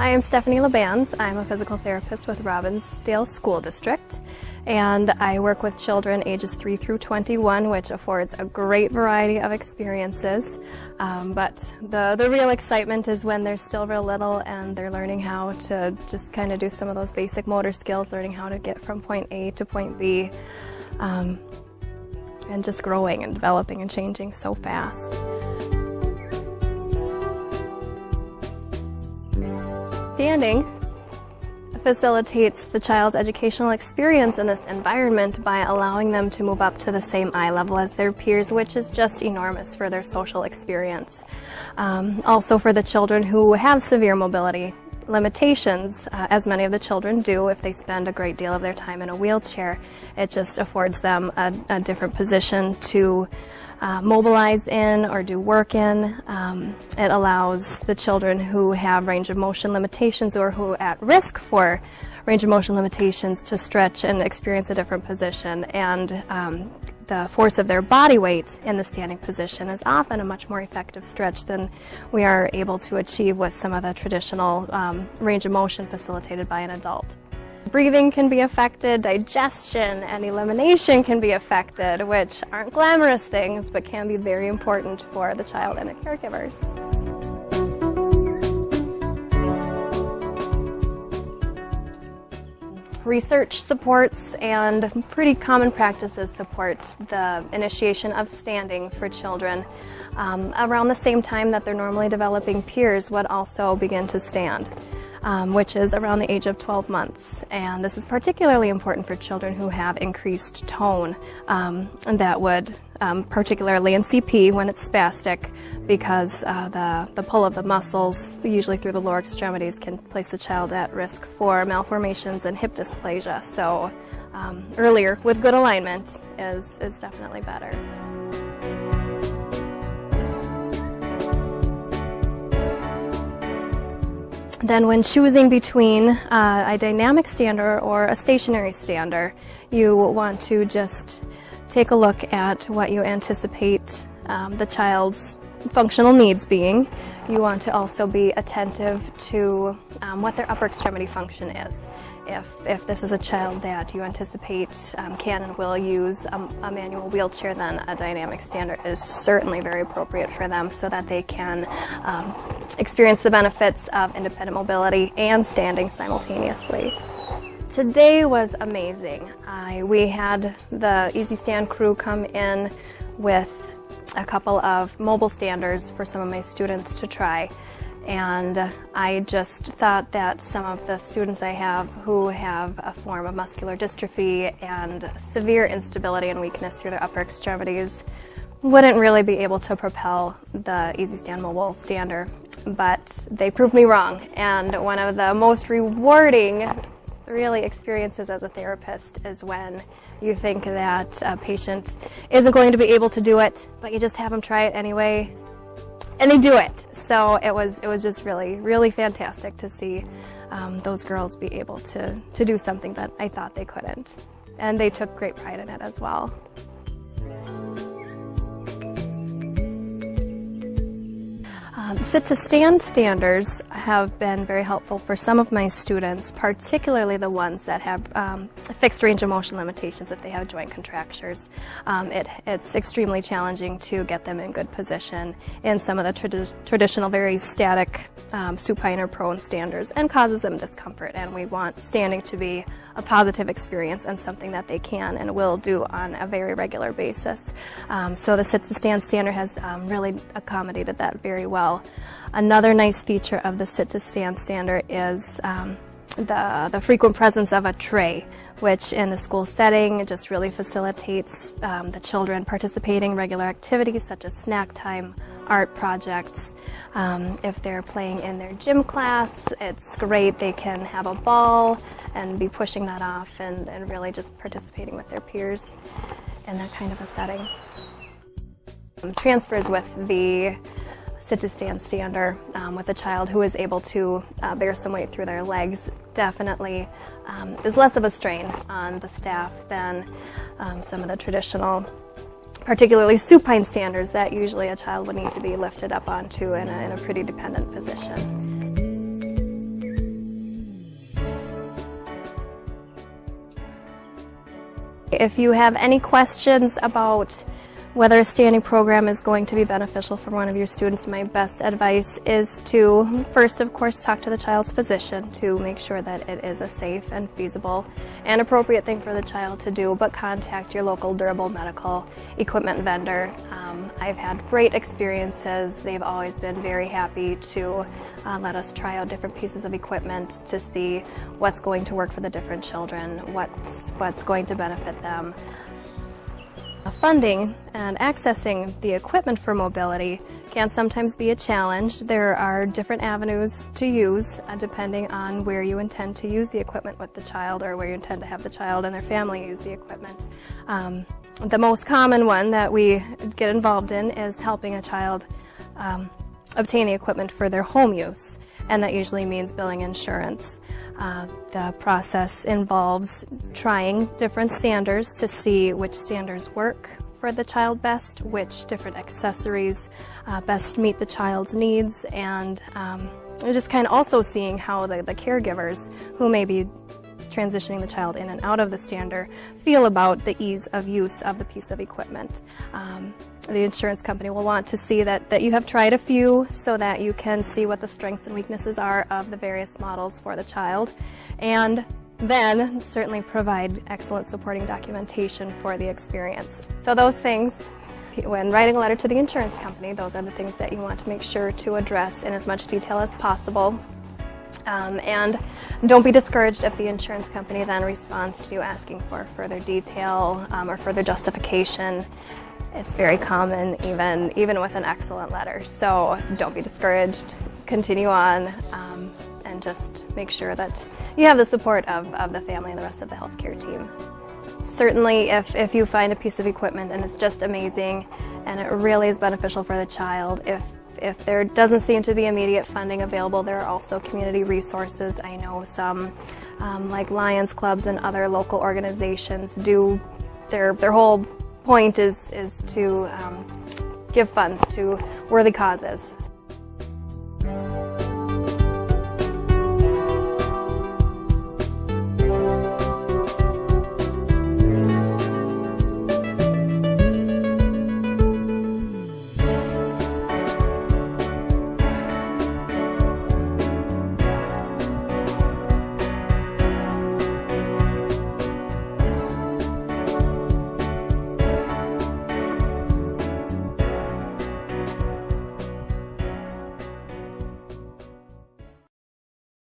I am Stephanie LeBans. I'm a physical therapist with Robbinsdale School District, and I work with children ages 3 through 21, which affords a great variety of experiences. But the real excitement is when they're still real little and they're learning how to just kind of do some of those basic motor skills, learning how to get from point A to point B, and just growing and developing and changing so fast. Standing facilitates the child's educational experience in this environment by allowing them to move up to the same eye level as their peers, which is just enormous for their social experience. Also for the children who have severe mobility limitations, as many of the children do if they spend a great deal of their time in a wheelchair, it just affords them a different position to mobilize in or do work in. It allows the children who have range of motion limitations or who are at risk for range of motion limitations to stretch and experience a different position, and the force of their body weight in the standing position is often a much more effective stretch than we are able to achieve with some of the traditional range of motion facilitated by an adult. Breathing can be affected, digestion and elimination can be affected, which aren't glamorous things, but can be very important for the child and the caregivers. Research supports and pretty common practices support the initiation of standing for children. Around the same time that they're normally developing, peers would also begin to stand. Which is around the age of 12 months. And this is particularly important for children who have increased tone, and that would, particularly in CP when it's spastic, because the pull of the muscles, usually through the lower extremities, can place the child at risk for malformations and hip dysplasia. So earlier with good alignment is definitely better. Then when choosing between a dynamic stander or a stationary stander, you want to just take a look at what you anticipate the child's functional needs being. You want to also be attentive to what their upper extremity function is. If this is a child that you anticipate can and will use a manual wheelchair, then a dynamic stander is certainly very appropriate for them so that they can experience the benefits of independent mobility and standing simultaneously. Today was amazing. We had the Easystand crew come in with a couple of mobile standers for some of my students to try. And I just thought that some of the students I have who have a form of muscular dystrophy and severe instability and weakness through their upper extremities wouldn't really be able to propel the Easystand mobile stander. But they proved me wrong, and one of the most rewarding really experiences as a therapist is when you think that a patient isn't going to be able to do it, but you just have them try it anyway, and they do it. So it was just really fantastic to see those girls be able to do something that I thought they couldn't. And they took great pride in it as well. Sit-to-stand standers have been very helpful for some of my students, particularly the ones that have fixed range of motion limitations if they have joint contractures. It's extremely challenging to get them in good position in some of the traditional very static supine or prone standers, and causes them discomfort, and we want standing to be a positive experience and something that they can and will do on a very regular basis. So the sit-to-stand stander has really accommodated that very well. Another nice feature of the sit-to-stand stander is the frequent presence of a tray, which in the school setting just really facilitates the children participating in regular activities such as snack time, art projects. If they're playing in their gym class, it's great. They can have a ball and be pushing that off and really just participating with their peers in that kind of a setting. Transfers with the sit-to-stand stander with a child who is able to bear some weight through their legs definitely is less of a strain on the staff than some of the traditional, particularly supine standers that usually a child would need to be lifted up onto in a pretty dependent position. if you have any questions about whether a standing program is going to be beneficial for one of your students, my best advice is to first, of course, talk to the child's physician to make sure that it is a safe and feasible and appropriate thing for the child to do, but contact your local durable medical equipment vendor. I've had great experiences. They've always been very happy to let us try out different pieces of equipment to see what's going to work for the different children, what's going to benefit them. Funding and accessing the equipment for mobility can sometimes be a challenge. There are different avenues to use depending on where you intend to use the equipment with the child, or where you intend to have the child and their family use the equipment. The most common one that we get involved in is helping a child obtain the equipment for their home use, and that usually means billing insurance. The process involves trying different standers to see which standers work for the child best, which different accessories best meet the child's needs, and just kind of also seeing how the caregivers who may be transitioning the child in and out of the stander feel about the ease of use of the piece of equipment. The insurance company will want to see that you have tried a few so that you can see what the strengths and weaknesses are of the various models for the child, and then certainly provide excellent supporting documentation for the experience. So those things, when writing a letter to the insurance company, those are the things that you want to make sure to address in as much detail as possible. And don't be discouraged if the insurance company then responds to you asking for further detail or further justification. It's very common, even with an excellent letter. So don't be discouraged. Continue on, and just make sure that you have the support of the family and the rest of the healthcare team. Certainly, if you find a piece of equipment and it's just amazing and it really is beneficial for the child, if there doesn't seem to be immediate funding available, there are also community resources. I know some like Lions clubs and other local organizations do, their whole point is to give funds to worthy causes.